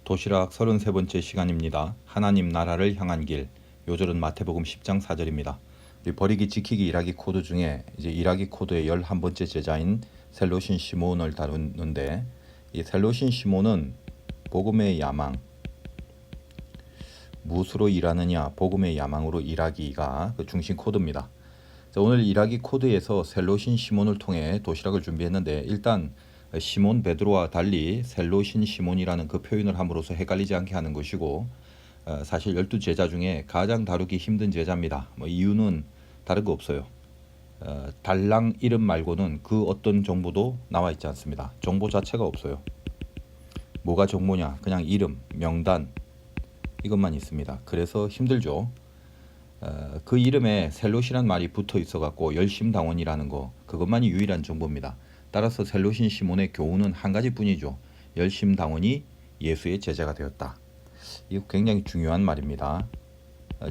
도시락 33번째 시간입니다. 하나님 나라를 향한 길. 요절은 마태복음 10장 4절입니다. 버리기 지키기 일하기 코드 중에 이제 일하기 코드의 11번째 제자인 셀로신 시몬을 다루는데, 이 셀로신 시몬은 복음의 야망, 무엇으로 일하느냐, 복음의 야망으로 일하기가 그 중심 코드입니다. 오늘 일하기 코드에서 셀로신 시몬을 통해 도시락을 준비했는데, 일단 시몬 베드로와 달리 셀로신 시몬이라는 그 표현을 함으로써 헷갈리지 않게 하는 것이고, 사실 12제자 중에 가장 다루기 힘든 제자입니다. 이유는 다른 거 없어요. 달랑 이름 말고는 그 어떤 정보도 나와 있지 않습니다. 정보 자체가 없어요. 뭐가 정보냐? 그냥 이름, 명단 이것만 있습니다. 그래서 힘들죠. 그 이름에 셀롯이란 말이 붙어 있어갖고 열심당원이라는 거, 그것만이 유일한 정보입니다. 따라서 셀롯인 시몬의 교훈은 한 가지뿐이죠. 열심당원이 예수의 제자가 되었다. 이거 굉장히 중요한 말입니다.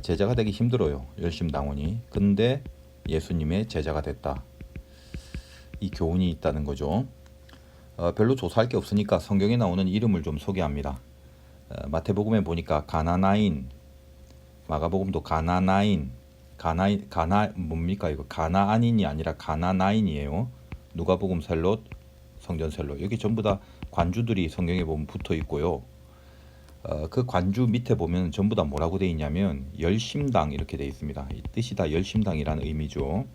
제자가 되기 힘들어요. 열심당원이. 근데 예수님의 제자가 됐다. 이 교훈이 있다는 거죠. 별로 조사할 게 없으니까 성경에 나오는 이름을 좀 소개합니다. 마태복음에 보니까 가나나인, 마가복음도 가나나인, 뭡니까 이거? 가나안인이 아니라 가나나인이에요. 누가복음 셀롯, 성전 셀롯, 여기 전부 다 관주들이 성경에 보면 붙어 있고요. 그 관주 밑에 보면 전부 다 뭐라고 되어 있냐면 열심당 이렇게 되어 있습니다. 이 뜻이 다 열심당이라는 의미죠.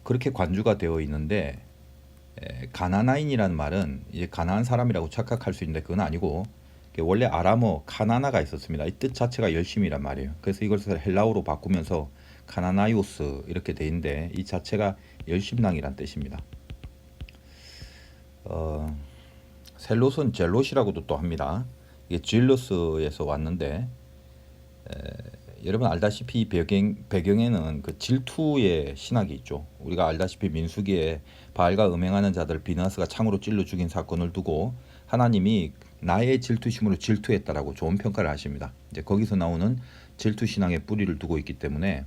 그렇게 관주가 되어 있는데, 가나나인이라는 말은 이제 가나안 사람이라고 착각할 수 있는데 그건 아니고, 원래 아람어 카나나가 있었습니다. 이 뜻 자체가 열심이란 말이에요. 그래서 이것을 헬라어로 바꾸면서 카나나이오스 이렇게 돼 있는데, 이 자체가 열심당이란 뜻입니다. 셀롯은 젤롯이라고도 또 합니다. 이게 질로스에서 왔는데, 여러분 알다시피 배경에는 그 질투의 신학이 있죠. 우리가 알다시피 민수기에 바알과 음행하는 자들 비나스가 창으로 찔러 죽인 사건을 두고 하나님이 나의 질투심으로 질투했다라고 좋은 평가를 하십니다. 이제 거기서 나오는 질투 신앙의 뿌리를 두고 있기 때문에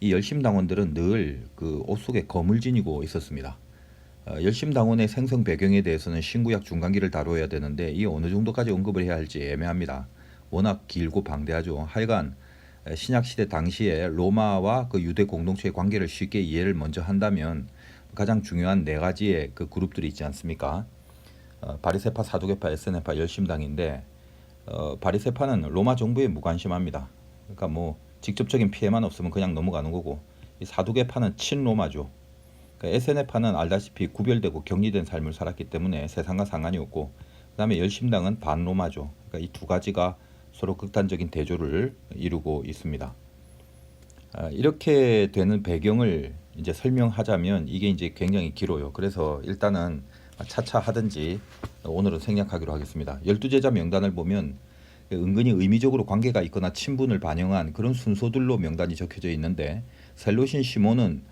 이 열심당원들은 늘 그 옷 속에 검을 지니고 있었습니다. 열심당원의 생성 배경에 대해서는 신구약 중간기를 다뤄야 되는데, 이 어느 정도까지 언급을 해야 할지 애매합니다. 워낙 길고 방대하죠. 하여간 신약시대 당시에 로마와 그 유대 공동체의 관계를 쉽게 이해를 먼저 한다면 가장 중요한 네 가지의 그 그룹들이 있지 않습니까? 바리새파, 사두개파, 에세네파, 열심당인데, 바리새파는 로마 정부에 무관심합니다. 그러니까 뭐 직접적인 피해만 없으면 그냥 넘어가는 거고, 이 사두개파는 친로마죠. 그러니까 에세네파는 알다시피 구별되고 격리된 삶을 살았기 때문에 세상과 상관이 없고, 그 다음에 열심당은 반로마죠. 그러니까 이 두 가지가 서로 극단적인 대조를 이루고 있습니다. 이렇게 되는 배경을 이제 설명하자면 이게 이제 굉장히 길어요. 그래서 일단은 차차 하든지 오늘은 생략하기로 하겠습니다. 12제자 명단을 보면 은근히 의미적으로 관계가 있거나 친분을 반영한 그런 순서들로 명단이 적혀져 있는데, 셀롯인 시몬은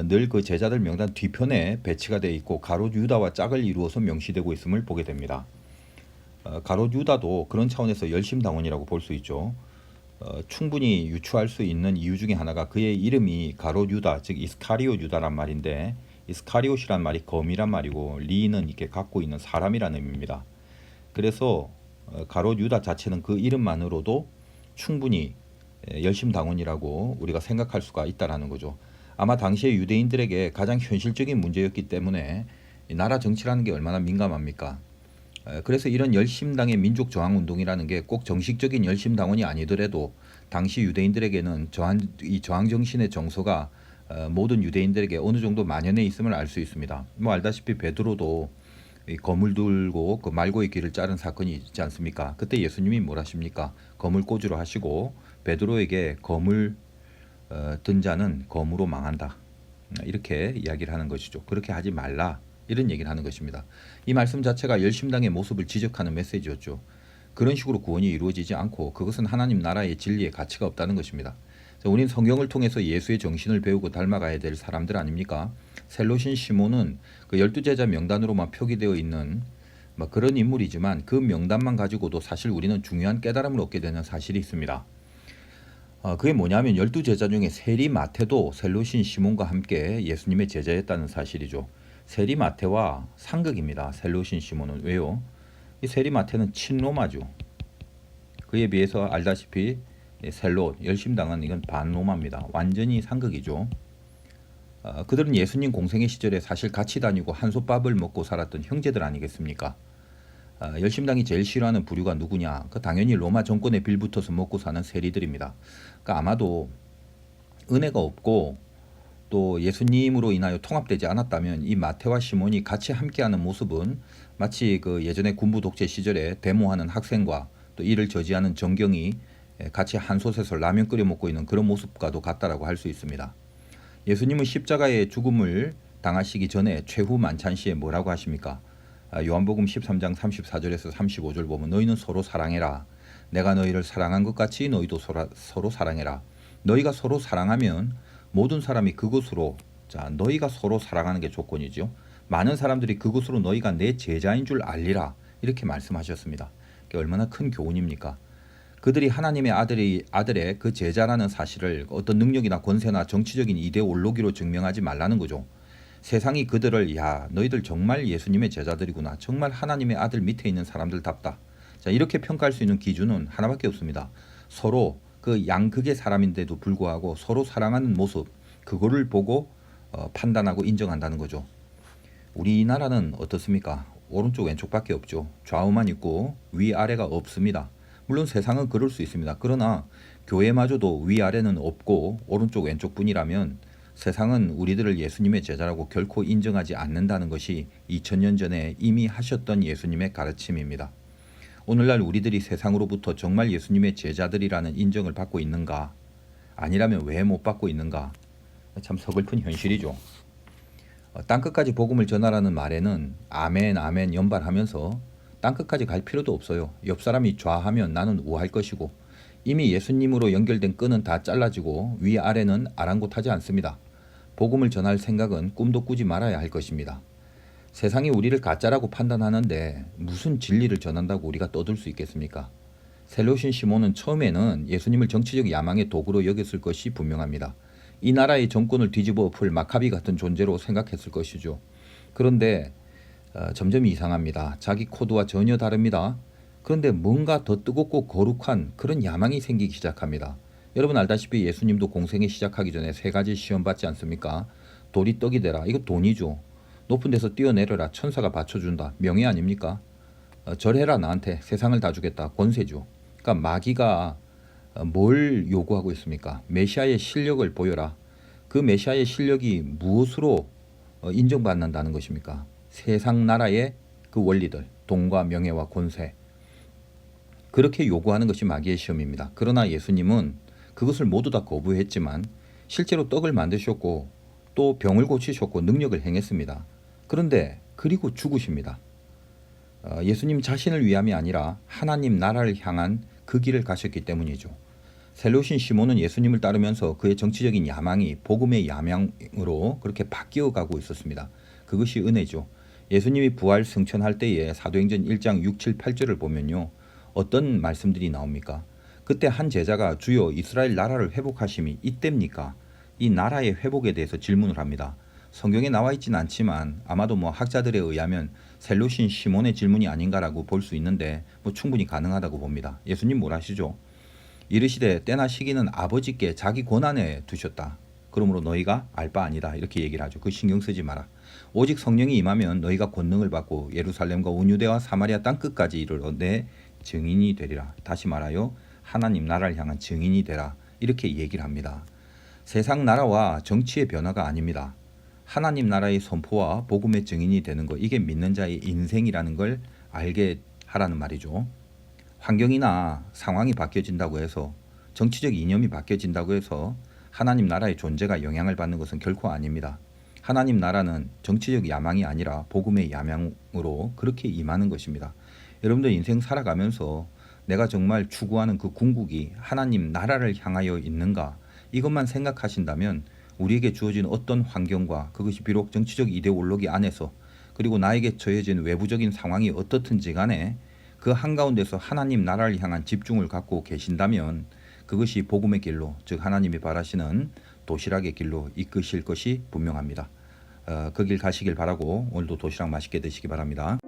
늘 그 제자들 명단 뒤편에 배치가 되어 있고 가롯 유다와 짝을 이루어서 명시되고 있음을 보게 됩니다. 가롯 유다도 그런 차원에서 열심당원이라고 볼 수 있죠. 충분히 유추할 수 있는 이유 중에 하나가 그의 이름이 가롯 유다, 즉 이스카리옷 유다란 말인데, 이스카리옷이란 말이 검이란 말이고 리는 이렇게 갖고 있는 사람이라는 의미입니다. 그래서 가롯 유다 자체는 그 이름만으로도 충분히 열심당원이라고 우리가 생각할 수가 있다라는 거죠. 아마 당시의 유대인들에게 가장 현실적인 문제였기 때문에 나라 정치라는 게 얼마나 민감합니까? 그래서 이런 열심당의 민족 저항 운동이라는 게 꼭 정식적인 열심당원이 아니더라도 당시 유대인들에게는 이 저항 정신의 정서가 모든 유대인들에게 어느 정도 만연해 있음을 알 수 있습니다. 뭐 알다시피 베드로도 이 검을 들고 그 말고의 길을 자른 사건이 있지 않습니까? 그때 예수님이 뭘 하십니까? 검을 꽂으러 하시고 베드로에게 검을 든 자는 검으로 망한다, 이렇게 이야기를 하는 것이죠. 그렇게 하지 말라, 이런 얘기를 하는 것입니다. 이 말씀 자체가 열심당의 모습을 지적하는 메시지였죠. 그런 식으로 구원이 이루어지지 않고 그것은 하나님 나라의 진리에 가치가 없다는 것입니다. 우리는 성경을 통해서 예수의 정신을 배우고 닮아가야 될 사람들 아닙니까? 셀롯인 시몬은 그 12제자 명단으로만 표기되어 있는 그런 인물이지만 그 명단만 가지고도 사실 우리는 중요한 깨달음을 얻게 되는 사실이 있습니다. 그게 뭐냐면 12제자 중에 세리 마태도 셀롯인 시몬과 함께 예수님의 제자였다는 사실이죠. 세리 마태와 상극입니다. 셀롯인 시몬은. 왜요? 이 세리마태는 친로마죠. 그에 비해서 알다시피 셀롯, 열심당은 이건 반로마입니다. 완전히 상극이죠. 그들은 예수님 공생의 시절에 사실 같이 다니고 한솥밥을 먹고 살았던 형제들 아니겠습니까? 열심당이 제일 싫어하는 부류가 누구냐? 당연히 로마 정권에 빌붙어서 먹고 사는 세리들입니다. 아마도 은혜가 없고 또 예수님으로 인하여 통합되지 않았다면 이 마태와 시몬이 같이 함께하는 모습은 마치 예전에 군부 독재 시절에 데모하는 학생과 또 이를 저지하는 정경이 같이 한솥에서 라면 끓여 먹고 있는 그런 모습과도 같다라고 할 수 있습니다. 예수님은 십자가의 죽음을 당하시기 전에 최후 만찬시에 뭐라고 하십니까? 요한복음 13장 34절에서 35절 보면 너희는 서로 사랑해라. 내가 너희를 사랑한 것 같이 너희도 서로 사랑해라. 너희가 서로 사랑하면 모든 사람이 그곳으로, 너희가 서로 사랑하는 게 조건이죠. 많은 사람들이 그곳으로 너희가 내 제자인 줄 알리라. 이렇게 말씀하셨습니다. 얼마나 큰 교훈입니까? 그들이 하나님의 아들의 그 제자라는 사실을 어떤 능력이나 권세나 정치적인 이데올로기로 증명하지 말라는 거죠. 세상이 그들을 너희들 정말 예수님의 제자들이구나. 정말 하나님의 아들 밑에 있는 사람들답다. 이렇게 평가할 수 있는 기준은 하나밖에 없습니다. 서로 그 양극의 사람인데도 불구하고 서로 사랑하는 모습, 그거를 보고 판단하고 인정한다는 거죠. 우리나라는 어떻습니까? 오른쪽 왼쪽밖에 없죠. 좌우만 있고 위아래가 없습니다. 물론 세상은 그럴 수 있습니다. 그러나 교회마저도 위아래는 없고 오른쪽 왼쪽뿐이라면 세상은 우리들을 예수님의 제자라고 결코 인정하지 않는다는 것이 2000년 전에 이미 하셨던 예수님의 가르침입니다. 오늘날 우리들이 세상으로부터 정말 예수님의 제자들이라는 인정을 받고 있는가? 아니라면 왜 못 받고 있는가? 참 서글픈 현실이죠. 땅끝까지 복음을 전하라는 말에는 아멘 아멘 연발하면서 땅끝까지 갈 필요도 없어요. 옆 사람이 좌하면 나는 우할 것이고 이미 예수님으로 연결된 끈은 다 잘라지고 위아래는 아랑곳하지 않습니다. 복음을 전할 생각은 꿈도 꾸지 말아야 할 것입니다. 세상이 우리를 가짜라고 판단하는데 무슨 진리를 전한다고 우리가 떠들 수 있겠습니까? 셀롯인 시몬은 처음에는 예수님을 정치적 야망의 도구로 여겼을 것이 분명합니다. 이 나라의 정권을 뒤집어 엎을 마카비 같은 존재로 생각했을 것이죠. 그런데 점점 이상합니다. 자기 코드와 전혀 다릅니다. 그런데 뭔가 더 뜨겁고 거룩한 그런 야망이 생기기 시작합니다. 여러분 알다시피 예수님도 공생에 시작하기 전에 3가지 시험 받지 않습니까? 돌이 떡이 되라. 이거 돈이죠. 높은 데서 뛰어내려라. 천사가 받쳐준다. 명예 아닙니까? 절해라 나한테. 세상을 다 주겠다. 권세죠. 그러니까 마귀가 뭘 요구하고 있습니까? 메시아의 실력을 보여라. 그 메시아의 실력이 무엇으로 인정받는다는 것입니까? 세상 나라의 그 원리들, 돈과 명예와 권세, 그렇게 요구하는 것이 마귀의 시험입니다. 그러나 예수님은 그것을 모두 다 거부했지만 실제로 떡을 만드셨고 또 병을 고치셨고 능력을 행했습니다. 그런데 그리고 죽으십니다. 예수님 자신을 위함이 아니라 하나님 나라를 향한 그 길을 가셨기 때문이죠. 셀롯인 시몬은 예수님을 따르면서 그의 정치적인 야망이 복음의 야망으로 그렇게 바뀌어가고 있었습니다. 그것이 은혜죠. 예수님이 부활 승천할 때에 사도행전 1장 6, 7, 8절을 보면요. 어떤 말씀들이 나옵니까? 그때 한 제자가 주여 이스라엘 나라를 회복하심이 이때입니까? 이 나라의 회복에 대해서 질문을 합니다. 성경에 나와 있지는 않지만 아마도 학자들에 의하면 셀롯인 시몬의 질문이 아닌가라고 볼 수 있는데 충분히 가능하다고 봅니다. 예수님 뭘 하시죠? 이르시되 때나 시기는 아버지께 자기 권한에 두셨다. 그러므로 너희가 알 바 아니다. 이렇게 얘기를 하죠. 그 신경 쓰지 마라. 오직 성령이 임하면 너희가 권능을 받고 예루살렘과 온 유대와 사마리아 땅끝까지 이르러 내 증인이 되리라. 다시 말하여 하나님 나라를 향한 증인이 되라. 이렇게 얘기를 합니다. 세상 나라와 정치의 변화가 아닙니다. 하나님 나라의 선포와 복음의 증인이 되는 것, 이게 믿는 자의 인생이라는 걸 알게 하라는 말이죠. 환경이나 상황이 바뀌어진다고 해서, 정치적 이념이 바뀌어진다고 해서 하나님 나라의 존재가 영향을 받는 것은 결코 아닙니다. 하나님 나라는 정치적 야망이 아니라 복음의 야망으로 그렇게 임하는 것입니다. 여러분들 인생 살아가면서 내가 정말 추구하는 그 궁극이 하나님 나라를 향하여 있는가, 이것만 생각하신다면 우리에게 주어진 어떤 환경과 그것이 비록 정치적 이데올로기 안에서 그리고 나에게 처해진 외부적인 상황이 어떻든지 간에 그 한가운데서 하나님 나라를 향한 집중을 갖고 계신다면 그것이 복음의 길로, 즉 하나님이 바라시는 도시락의 길로 이끄실 것이 분명합니다. 그 길 가시길 바라고 오늘도 도시락 맛있게 드시기 바랍니다.